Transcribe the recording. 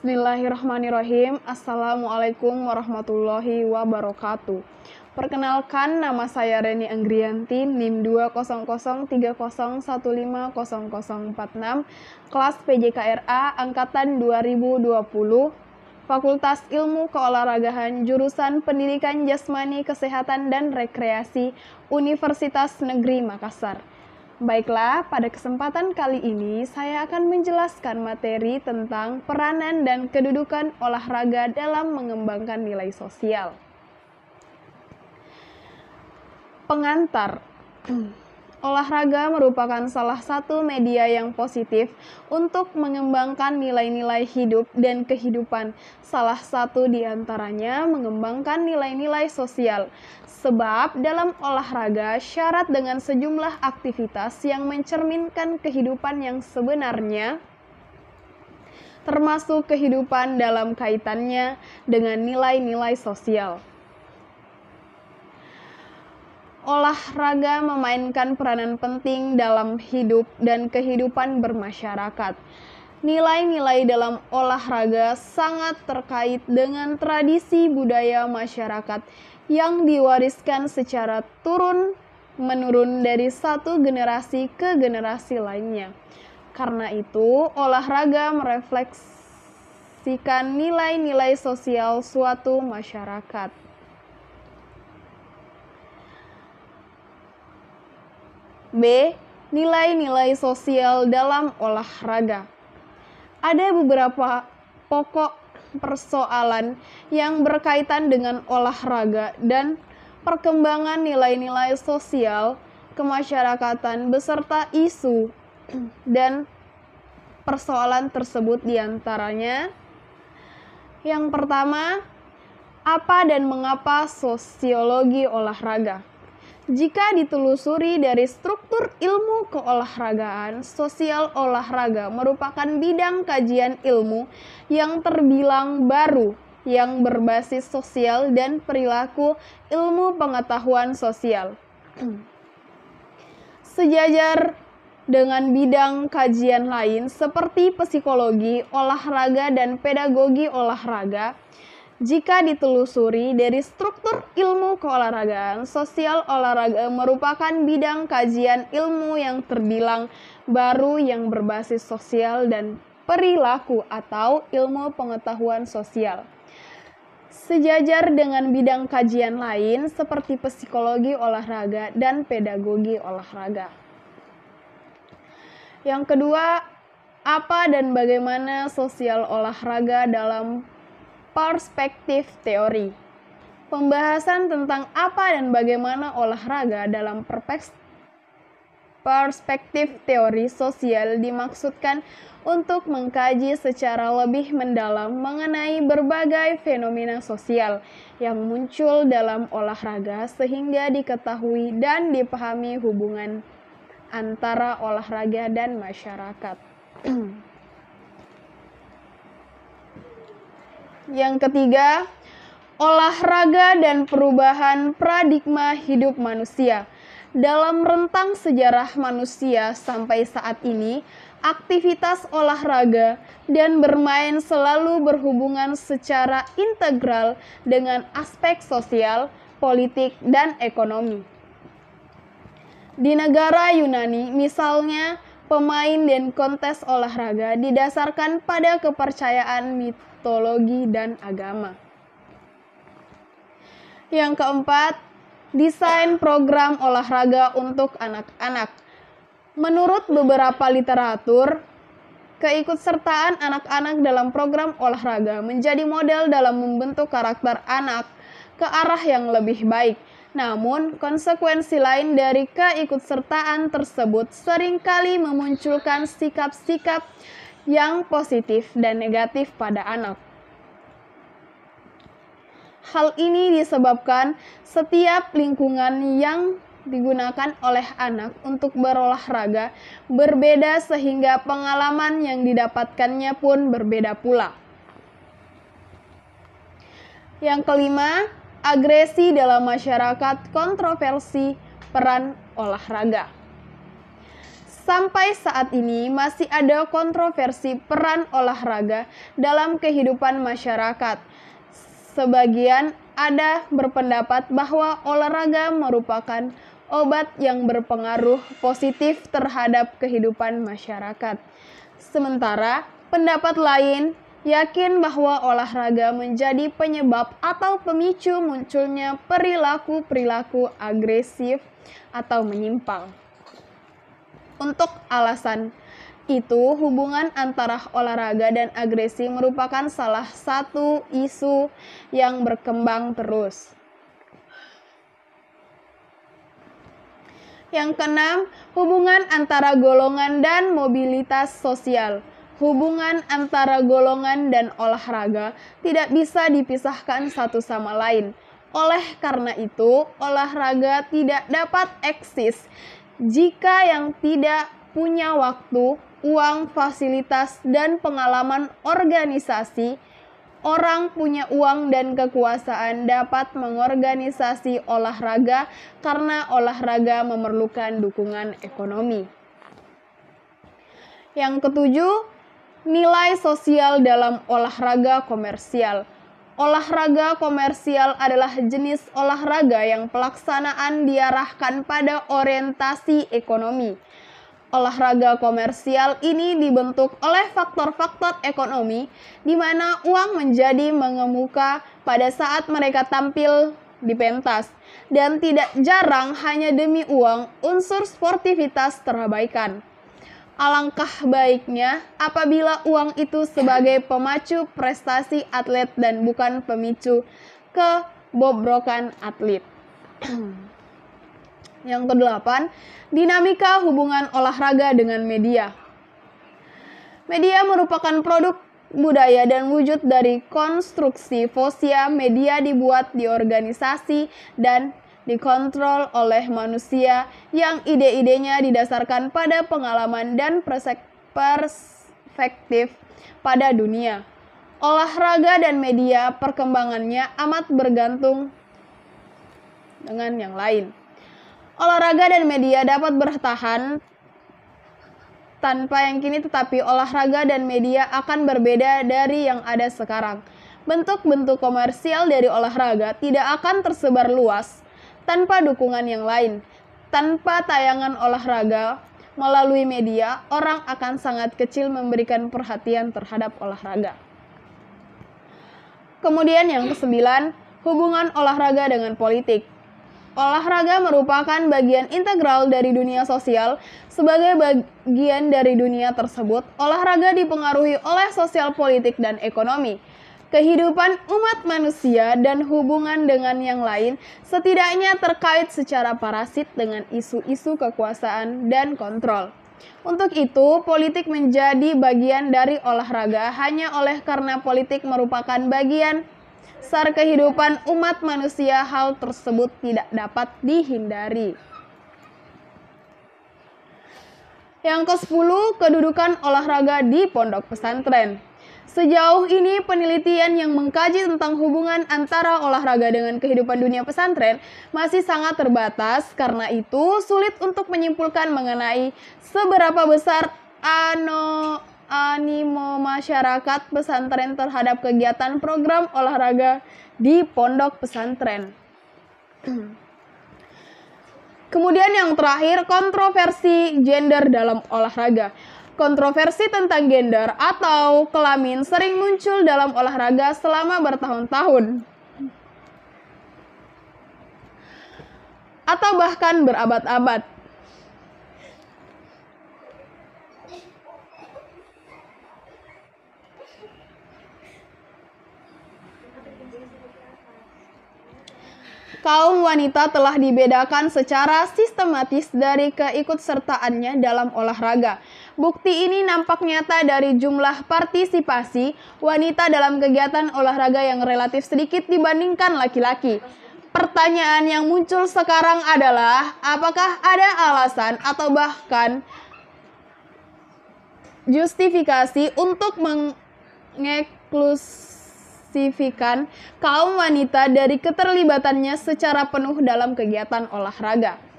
Bismillahirrahmanirrahim. Assalamualaikum warahmatullahi wabarakatuh. Perkenalkan, nama saya Reni Anggrianti, NIM 20030150046, kelas PJKRA Angkatan 2020, Fakultas Ilmu Keolahragaan, jurusan Pendidikan Jasmani, Kesehatan, dan Rekreasi, Universitas Negeri Makassar. Baiklah, pada kesempatan kali ini saya akan menjelaskan materi tentang peranan dan kedudukan olahraga dalam mengembangkan nilai sosial. Pengantar. Olahraga merupakan salah satu media yang positif untuk mengembangkan nilai-nilai hidup dan kehidupan. Salah satu di antaranya mengembangkan nilai-nilai sosial. Sebab dalam olahraga syarat dengan sejumlah aktivitas yang mencerminkan kehidupan yang sebenarnya, termasuk kehidupan dalam kaitannya dengan nilai-nilai sosial. Olahraga memainkan peranan penting dalam hidup dan kehidupan bermasyarakat. Nilai-nilai dalam olahraga sangat terkait dengan tradisi budaya masyarakat yang diwariskan secara turun-menurun dari satu generasi ke generasi lainnya. Karena itu, olahraga merefleksikan nilai-nilai sosial suatu masyarakat. B. Nilai-nilai sosial dalam olahraga. Ada beberapa pokok persoalan yang berkaitan dengan olahraga dan perkembangan nilai-nilai sosial kemasyarakatan beserta isu dan persoalan tersebut diantaranya. Yang pertama, apa dan mengapa sosiologi olahraga? Jika ditelusuri dari struktur ilmu keolahragaan, sosial olahraga merupakan bidang kajian ilmu yang terbilang baru, yang berbasis sosial dan perilaku ilmu pengetahuan sosial. Sejajar dengan bidang kajian lain seperti psikologi olahraga dan pedagogi olahraga, jika ditelusuri dari struktur ilmu keolahragaan, sosial olahraga merupakan bidang kajian ilmu yang terbilang baru yang berbasis sosial dan perilaku atau ilmu pengetahuan sosial. Sejajar dengan bidang kajian lain seperti psikologi olahraga dan pedagogi olahraga. Yang kedua, apa dan bagaimana sosial olahraga dalam perspektif teori. Pembahasan tentang apa dan bagaimana olahraga dalam perspektif teori sosial dimaksudkan untuk mengkaji secara lebih mendalam mengenai berbagai fenomena sosial yang muncul dalam olahraga sehingga diketahui dan dipahami hubungan antara olahraga dan masyarakat. Yang ketiga, olahraga dan perubahan paradigma hidup manusia. Dalam rentang sejarah manusia sampai saat ini, aktivitas olahraga dan bermain selalu berhubungan secara integral dengan aspek sosial, politik, dan ekonomi. Di negara Yunani, misalnya, pemain dan kontes olahraga didasarkan pada kepercayaan mitologi dan agama. Yang keempat, desain program olahraga untuk anak-anak. Menurut beberapa literatur, keikutsertaan anak-anak dalam program olahraga menjadi model dalam membentuk karakter anak ke arah yang lebih baik. Namun, konsekuensi lain dari keikutsertaan tersebut seringkali memunculkan sikap-sikap yang positif dan negatif pada anak. Hal ini disebabkan setiap lingkungan yang digunakan oleh anak untuk berolahraga berbeda sehingga pengalaman yang didapatkannya pun berbeda pula. Yang kelima, agresi dalam masyarakat, kontroversi peran olahraga. Sampai saat ini masih ada kontroversi peran olahraga dalam kehidupan masyarakat. Sebagian ada berpendapat bahwa olahraga merupakan obat yang berpengaruh positif terhadap kehidupan masyarakat. Sementara pendapat lain yakin bahwa olahraga menjadi penyebab atau pemicu munculnya perilaku-perilaku agresif atau menyimpang. Untuk alasan itu, hubungan antara olahraga dan agresi merupakan salah satu isu yang berkembang terus. Yang keenam, hubungan antara golongan dan mobilitas sosial. Hubungan antara golongan dan olahraga tidak bisa dipisahkan satu sama lain. Oleh karena itu, olahraga tidak dapat eksis jika yang tidak punya waktu, uang, fasilitas, dan pengalaman organisasi. Orang punya uang dan kekuasaan dapat mengorganisasi olahraga karena olahraga memerlukan dukungan ekonomi. Yang ketujuh, nilai sosial dalam olahraga komersial. Olahraga komersial adalah jenis olahraga yang pelaksanaan diarahkan pada orientasi ekonomi. Olahraga komersial ini dibentuk oleh faktor-faktor ekonomi di mana uang menjadi mengemuka pada saat mereka tampil di pentas, dan tidak jarang hanya demi uang unsur sportivitas terabaikan. Alangkah baiknya apabila uang itu sebagai pemacu prestasi atlet dan bukan pemicu kebobrokan atlet. Yang kedelapan, dinamika hubungan olahraga dengan media. Media merupakan produk budaya dan wujud dari konstruksi fosia. Media dibuat di organisasi dan dikontrol oleh manusia yang ide-idenya didasarkan pada pengalaman dan perspektif pada dunia. Olahraga dan media perkembangannya amat bergantung dengan yang lain. Olahraga dan media dapat bertahan tanpa yang kini, tetapi olahraga dan media akan berbeda dari yang ada sekarang. Bentuk-bentuk komersial dari olahraga tidak akan tersebar luas tanpa dukungan yang lain. Tanpa tayangan olahraga melalui media, orang akan sangat kecil memberikan perhatian terhadap olahraga. Kemudian yang kesembilan, hubungan olahraga dengan politik. Olahraga merupakan bagian integral dari dunia sosial. Sebagai bagian dari dunia tersebut, olahraga dipengaruhi oleh sosial, politik, dan ekonomi. Kehidupan umat manusia dan hubungan dengan yang lain setidaknya terkait secara parasit dengan isu-isu kekuasaan dan kontrol. Untuk itu, politik menjadi bagian dari olahraga hanya oleh karena politik merupakan bagian besar kehidupan umat manusia. Hal tersebut tidak dapat dihindari. Yang ke-10, kedudukan olahraga di pondok pesantren. Sejauh ini penelitian yang mengkaji tentang hubungan antara olahraga dengan kehidupan dunia pesantren masih sangat terbatas. Karena itu sulit untuk menyimpulkan mengenai seberapa besar animo masyarakat pesantren terhadap kegiatan program olahraga di pondok pesantren. Kemudian yang terakhir, kontroversi gender dalam olahraga. Kontroversi tentang gender atau kelamin sering muncul dalam olahraga selama bertahun-tahun atau bahkan berabad-abad. Kaum wanita telah dibedakan secara sistematis dari keikutsertaannya dalam olahraga. Bukti ini nampak nyata dari jumlah partisipasi wanita dalam kegiatan olahraga yang relatif sedikit dibandingkan laki-laki. Pertanyaan yang muncul sekarang adalah, apakah ada alasan atau bahkan justifikasi untuk mengeksklusifkan kaum wanita dari keterlibatannya secara penuh dalam kegiatan olahraga?